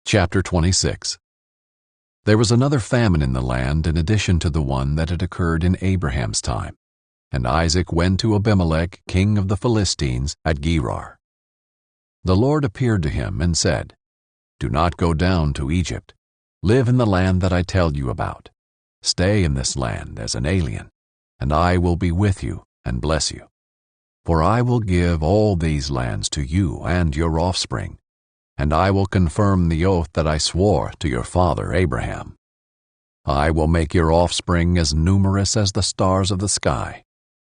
Chapter 26. There was another famine in the land in addition to the one that had occurred in Abraham's time, and Isaac went to Abimelech, king of the Philistines, at Gerar. The Lord appeared to him and said, "Do not go down to Egypt. Live in the land that I tell you about. Stay in this land as an alien, and I will be with you and bless you. For I will give all these lands to you and your offspring, and I will confirm the oath that I swore to your father Abraham. I will make your offspring as numerous as the stars of the sky.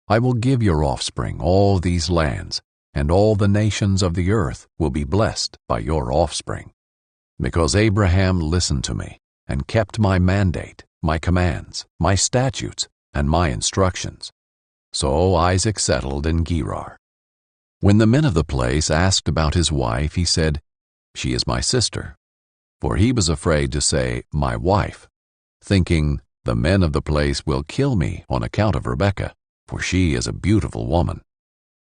I will give your offspring all these lands, and all the nations of the earth will be blessed by your offspring. Because Abraham listened to me and kept my mandate, my commands, my statutes, and my instructions." So Isaac settled in Gerar. When the men of the place asked about his wife, he said, "She is my sister," for he was afraid to say, "my wife," thinking, "The men of the place will kill me on account of Rebekah, for she is a beautiful woman."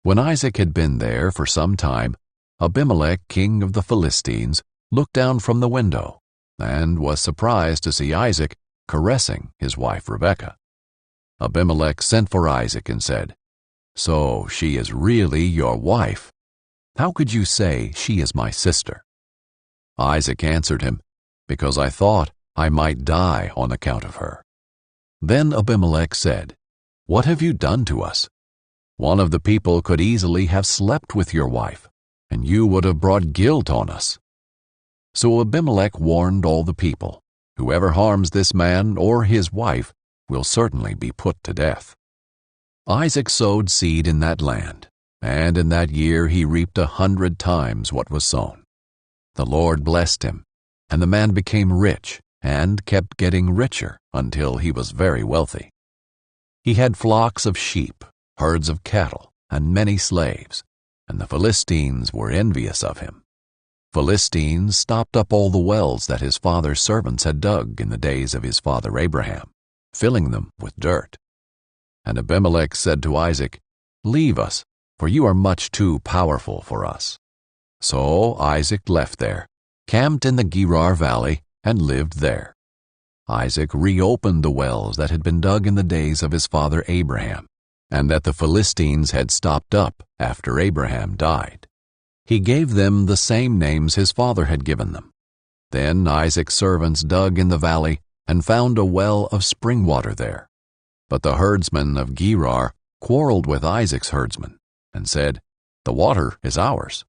When Isaac had been there for some time, Abimelech, king of the Philistines, looked down from the window and was surprised to see Isaac caressing his wife Rebekah. Abimelech sent for Isaac and said, "So she is really your wife? How could you say she is my sister?" Isaac answered him, "Because I thought I might die on account of her." Then Abimelech said, "What have you done to us? One of the people could easily have slept with your wife, and you would have brought guilt on us." So Abimelech warned all the people, "Whoever harms this man or his wife will certainly be put to death." Isaac sowed seed in that land, and in that year he reaped 100 times what was sown. The Lord blessed him, and the man became rich and kept getting richer until he was very wealthy. He had flocks of sheep, herds of cattle, and many slaves, and the Philistines were envious of him. Philistines stopped up all the wells that his father's servants had dug in the days of his father Abraham, filling them with dirt. And Abimelech said to Isaac, "Leave us, for you are much too powerful for us." So Isaac left there, camped in the Gerar valley, and lived there. Isaac reopened the wells that had been dug in the days of his father Abraham, and that the Philistines had stopped up after Abraham died. He gave them the same names his father had given them. Then Isaac's servants dug in the valley and found a well of spring water there. But the herdsmen of Gerar quarreled with Isaac's herdsmen and said, "The water is ours."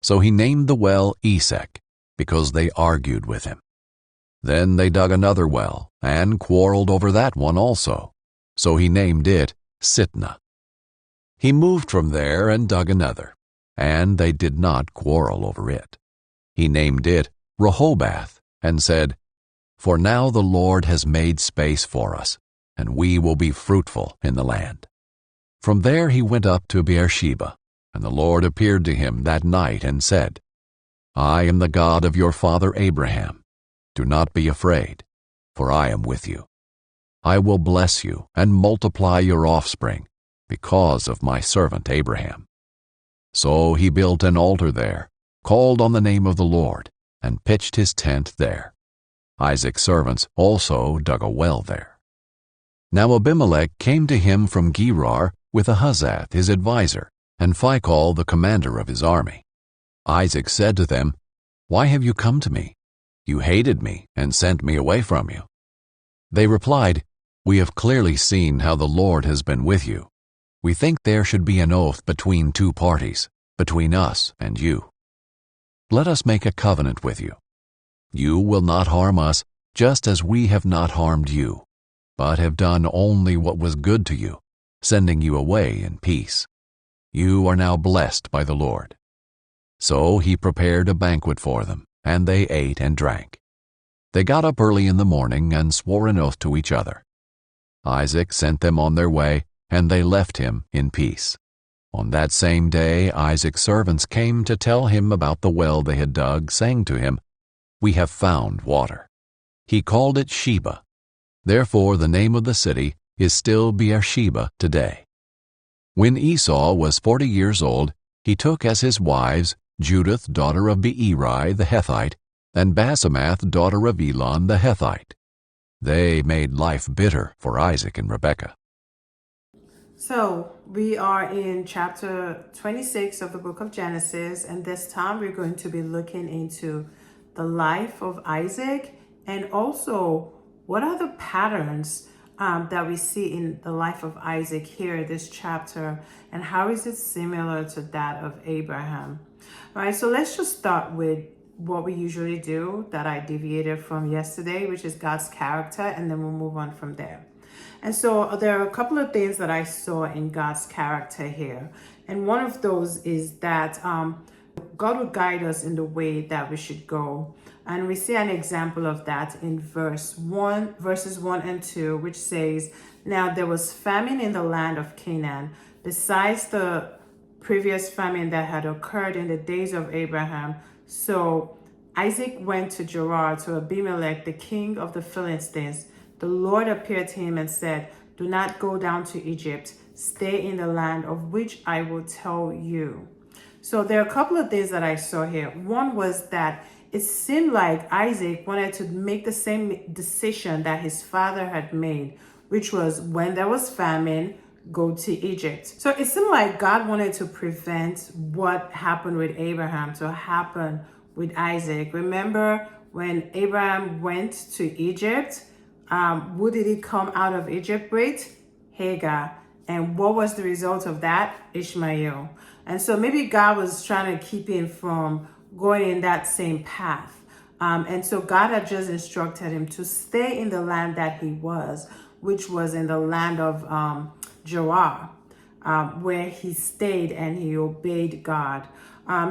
So he named the well Esek, because they argued with him. Then they dug another well and quarreled over that one also. So he named it Sitnah. He moved from there and dug another, and they did not quarrel over it. He named it Rehoboth and said, "For now the Lord has made space for us, and we will be fruitful in the land." From there he went up to Beersheba, and the Lord appeared to him that night and said, "I am the God of your father Abraham. Do not be afraid, for I am with you. I will bless you and multiply your offspring because of my servant Abraham." So he built an altar there, called on the name of the Lord, and pitched his tent there. Isaac's servants also dug a well there. Now Abimelech came to him from Gerar with Ahazath his adviser, and Phicol the commander of his army. Isaac said to them, "Why have you come to me? You hated me and sent me away from you." They replied, "We have clearly seen how the Lord has been with you. We think there should be an oath between two parties, between us and you. Let us make a covenant with you. You will not harm us, just as we have not harmed you, but have done only what was good to you, sending you away in peace. You are now blessed by the Lord." So he prepared a banquet for them, and they ate and drank. They got up early in the morning and swore an oath to each other. Isaac sent them on their way, and they left him in peace. On that same day Isaac's servants came to tell him about the well they had dug, saying to him, "We have found water." He called it Sheba. Therefore the name of the city is still Beersheba today. When Esau was 40 years old, he took as his wives Judith daughter of Beeri the Hethite, and Basemath, daughter of Elon the Hethite. They made life bitter for Isaac and Rebekah. So we are in chapter 26 of the book of Genesis, and this time we're going to be looking into the life of Isaac and also what are the patterns that we see in the life of Isaac here in this chapter, and how is it similar to that of Abraham. All right, so let's just start with what we usually do that I deviated from yesterday, which is God's character, and then we'll move on from there. And so there are a couple of things that I saw in God's character here. And one of those is that God will guide us in the way that we should go. And we see an example of that in verses 1 and 2, which says, "Now there was famine in the land of Canaan, besides the previous famine that had occurred in the days of Abraham. So Isaac went to Gerar to Abimelech, the king of the Philistines. The Lord appeared to him and said, 'Do not go down to Egypt. Stay in the land of which I will tell you.'" So there are a couple of things that I saw here. One was that it seemed like Isaac wanted to make the same decision that his father had made, which was when there was famine, go to Egypt. So it seemed like God wanted to prevent what happened with Abraham to happen with Isaac. Remember when Abraham went to Egypt, who did he come out of Egypt with? Hagar. And what was the result of that? Ishmael. And so maybe God was trying to keep him from going in that same path. And so God had just instructed him to stay in the land that he was, which was in the land of Gerar, where he stayed and he obeyed God.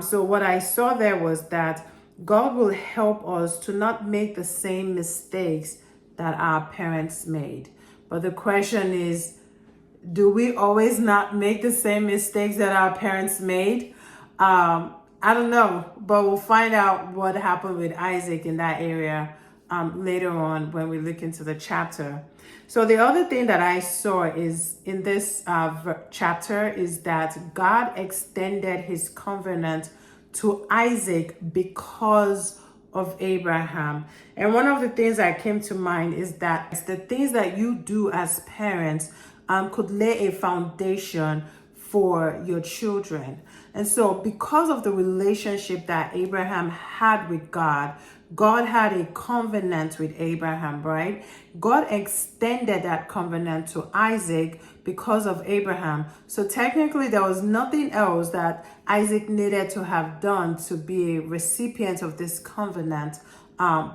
So what I saw there was that God will help us to not make the same mistakes that our parents made. But the question is, do we always not make the same mistakes that our parents made? I don't know, but we'll find out what happened with Isaac in that area later on when we look into the chapter. So the other thing that I saw is in this chapter is that God extended his covenant to Isaac because of Abraham. And one of the things that came to mind is that the things that you do as parents could lay a foundation for your children. And so because of the relationship that Abraham had with God, God had a covenant with Abraham, right? God extended that covenant to Isaac because of Abraham. So technically there was nothing else that Isaac needed to have done to be a recipient of this covenant,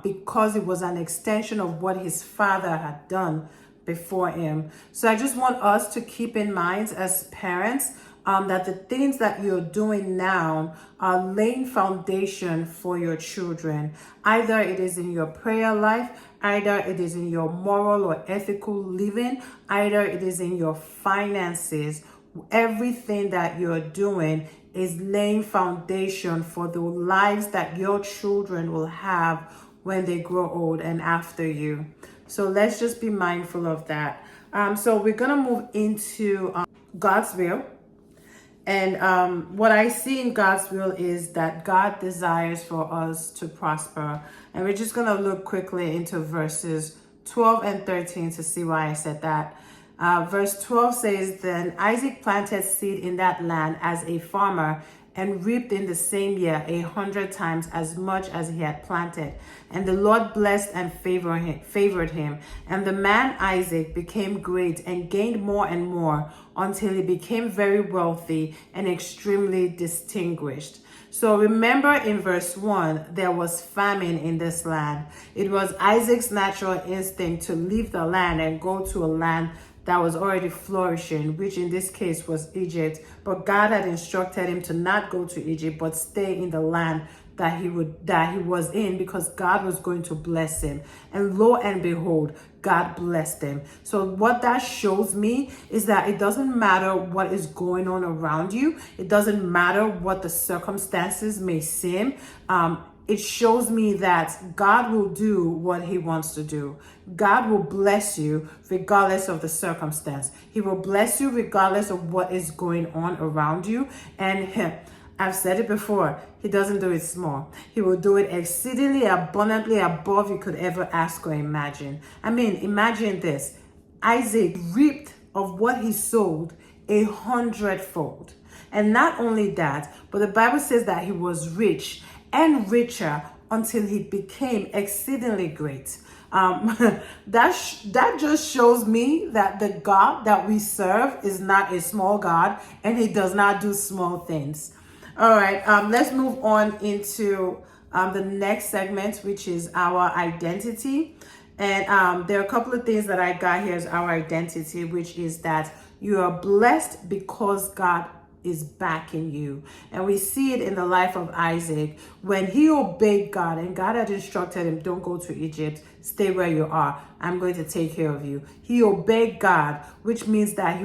because it was an extension of what his father had done before him. So I just want us to keep in mind as parents that the things that you're doing now are laying foundation for your children. Either it is in your prayer life, either it is in your moral or ethical living, either it is in your finances. Everything that you're doing is laying foundation for the lives that your children will have when they grow old and after you. So let's just be mindful of that. So we're going to move into God's will. And what I see in God's will is that God desires for us to prosper. And we're just going to look quickly into verses 12 and 13 to see why I said that. Verse 12 says, "Then Isaac planted seed in that land as a farmer and reaped in the same year 100 times as much as he had planted. And the Lord blessed and favored him. And the man Isaac became great and gained more and more until he became very wealthy and extremely distinguished." So remember in verse 1, there was famine in this land. It was Isaac's natural instinct to leave the land and go to a land that was already flourishing, which in this case was Egypt. But God had instructed him to not go to Egypt, but stay in the land that he was in, because God was going to bless him. And lo and behold, God blessed him. So what that shows me is that it doesn't matter what is going on around you. It doesn't matter what the circumstances may seem. It shows me that God will do what he wants to do. God will bless you regardless of the circumstance. He will bless you regardless of what is going on around you. And I've said it before, he doesn't do it small. He will do it exceedingly abundantly above you could ever ask or imagine. I mean, imagine this. Isaac reaped of what he sowed 100-fold. And not only that, but the Bible says that he was rich and richer until he became exceedingly great. That just shows me that the God that we serve is not a small God, and he does not do small things. All right, let's move on into the next segment, which is our identity. And there are a couple of things that I got here as our identity, which is that you are blessed because God is backing you. And we see it in the life of Isaac when he obeyed God, and God had instructed him, don't go to Egypt, stay where you are, I'm going to take care of you. He obeyed God, which means that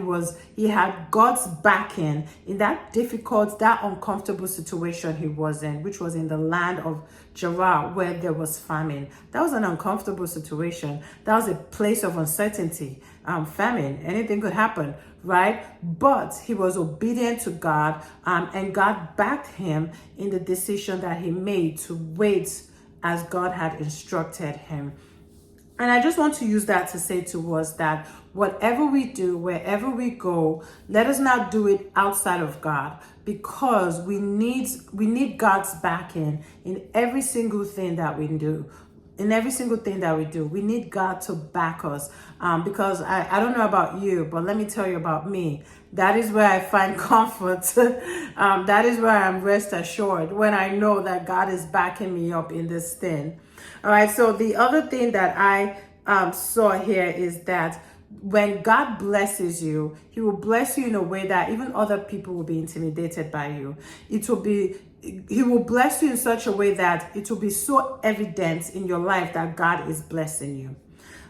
he had God's backing in that difficult, that uncomfortable situation he was in, which was in the land of Gerar, where there was famine. That was an uncomfortable situation. That was a place of uncertainty. Famine, anything could happen, right? But he was obedient to God, and God backed him in the decision that he made to wait as God had instructed him. And I just want to use that to say to us that whatever we do, wherever we go, let us not do it outside of God, because we need God's backing in every single thing that we do. In every single thing that we do, we need God to back us. Because I don't know about you, but let me tell you about me. That is where I find comfort. That is where I'm rest assured, when I know that God is backing me up in this thing. All right, so the other thing that I saw here is that when God blesses you, he will bless you in a way that even other people will be intimidated by you. He will bless you in such a way that it will be so evident in your life that God is blessing you.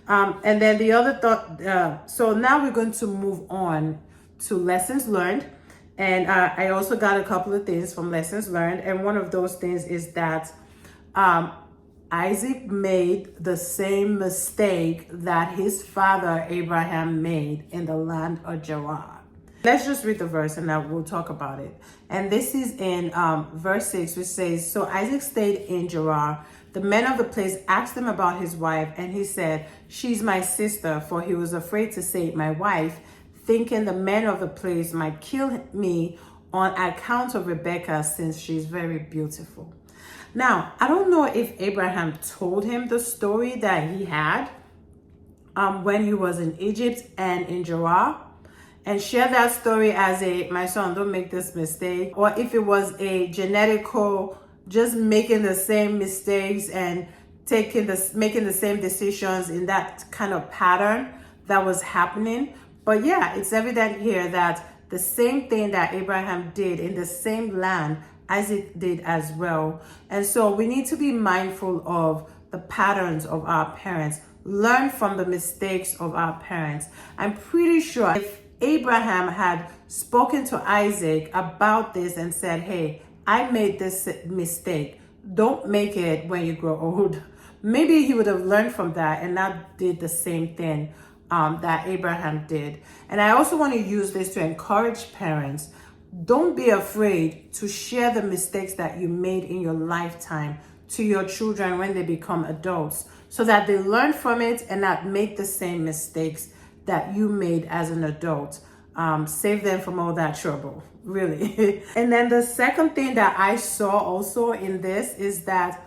And then the other thought, so now we're going to move on to lessons learned. And I also got a couple of things from lessons learned. And one of those things is that Isaac made the same mistake that his father Abraham made in the land of Gerar. Let's just read the verse and then we'll talk about it. And this is in verse 6, which says, so Isaac stayed in Gerar. The men of the place asked him about his wife, and he said, she's my sister, for he was afraid to say my wife, thinking the men of the place might kill me on account of Rebekah, since she's very beautiful. Now, I don't know if Abraham told him the story that he had when he was in Egypt and in Gerar, and share that story as my son, don't make this mistake, or if it was a genetical, just making the same mistakes and making the same decisions in that kind of pattern that was happening. But yeah, it's evident here that the same thing that Abraham did in the same land, Isaac did as well. And so we need to be mindful of the patterns of our parents, learn from the mistakes of our parents. I'm pretty sure if Abraham had spoken to Isaac about this and said, hey, I made this mistake, don't make it when you grow old, maybe he would have learned from that and not did the same thing that Abraham did. And I also want to use this to encourage parents. Don't be afraid to share the mistakes that you made in your lifetime to your children when they become adults, so that they learn from it and not make the same mistakes that you made as an adult. Save them from all that trouble, really. And then the second thing that I saw also in this is that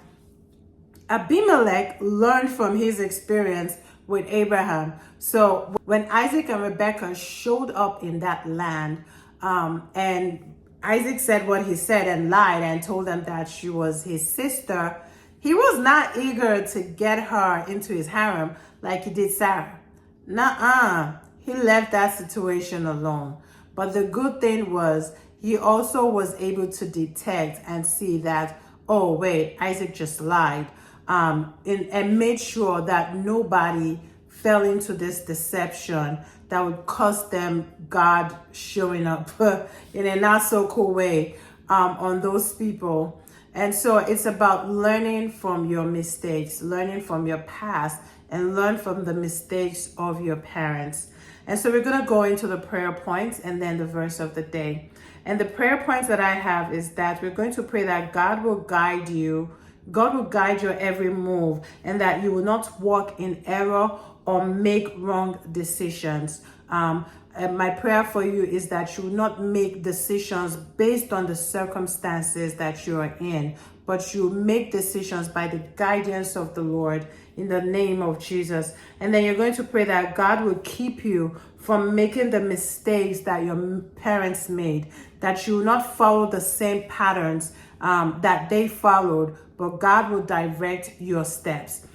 Abimelech learned from his experience with Abraham. So when Isaac and Rebekah showed up in that land, and Isaac said what he said and lied and told them that she was his sister, he was not eager to get her into his harem like he did Sarah. Nuh-uh. He left that situation alone. But the good thing was he also was able to detect and see that, oh wait, Isaac just lied, and made sure that nobody fell into this deception that would cost them God showing up in a not so cool way on those people. And so it's about learning from your mistakes, learning from your past, and learn from the mistakes of your parents. And so we're going to go into the prayer points and then the verse of the day. And the prayer points that I have is that we're going to pray that God will guide you. God will guide your every move, and that you will not walk in error or make wrong decisions. And my prayer for you is that you will not make decisions based on the circumstances that you are in, but you make decisions by the guidance of the Lord in the name of Jesus. And then you're going to pray that God will keep you from making the mistakes that your parents made, that you will not follow the same patterns that they followed, but God will direct your steps.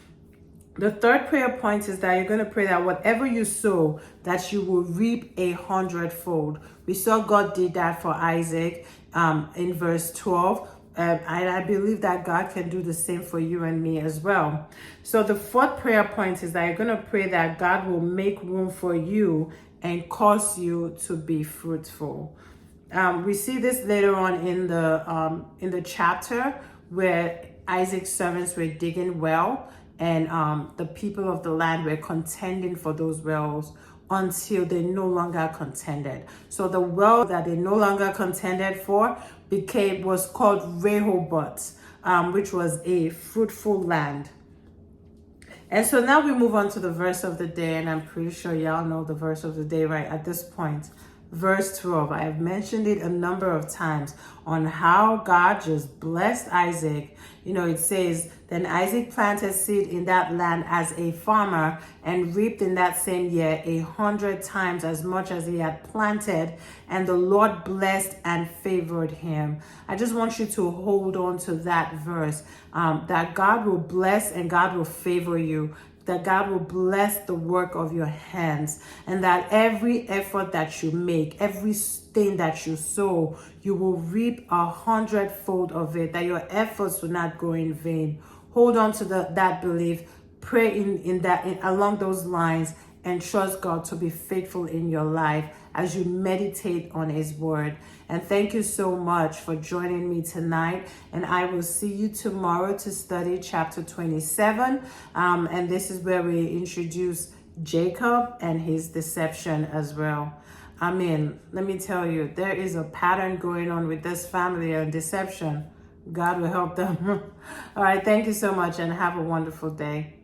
The third prayer point is that you're going to pray that whatever you sow, that you will reap 100-fold. We saw God did that for Isaac in verse 12. And I believe that God can do the same for you and me as well. So the fourth prayer point is that you're going to pray that God will make room for you and cause you to be fruitful. We see this later on in the chapter where Isaac's servants were digging well, and the people of the land were contending for those wells until they no longer contended. So the well that they no longer contended for was called Rehoboth, which was a fruitful land. And so now we move on to the verse of the day, and I'm pretty sure y'all know the verse of the day right at this point. Verse 12. I have mentioned it a number of times on how God just blessed Isaac. You know, it says, then Isaac planted seed in that land as a farmer and reaped in that same year 100 times as much as he had planted, and the Lord blessed and favored him. I just want you to hold on to that verse, that God will bless and God will favor you, that God will bless the work of your hands, and that every effort that you make, everything that you sow, you will reap 100-fold of it, that your efforts will not go in vain. Hold on to that belief, pray along those lines, and trust God to be faithful in your life as you meditate on his word. And thank you so much for joining me tonight. And I will see you tomorrow to study chapter 27. And this is where we introduce Jacob and his deception as well. I mean, let me tell you, there is a pattern going on with this family and deception. God will help them. All right, thank you so much and have a wonderful day.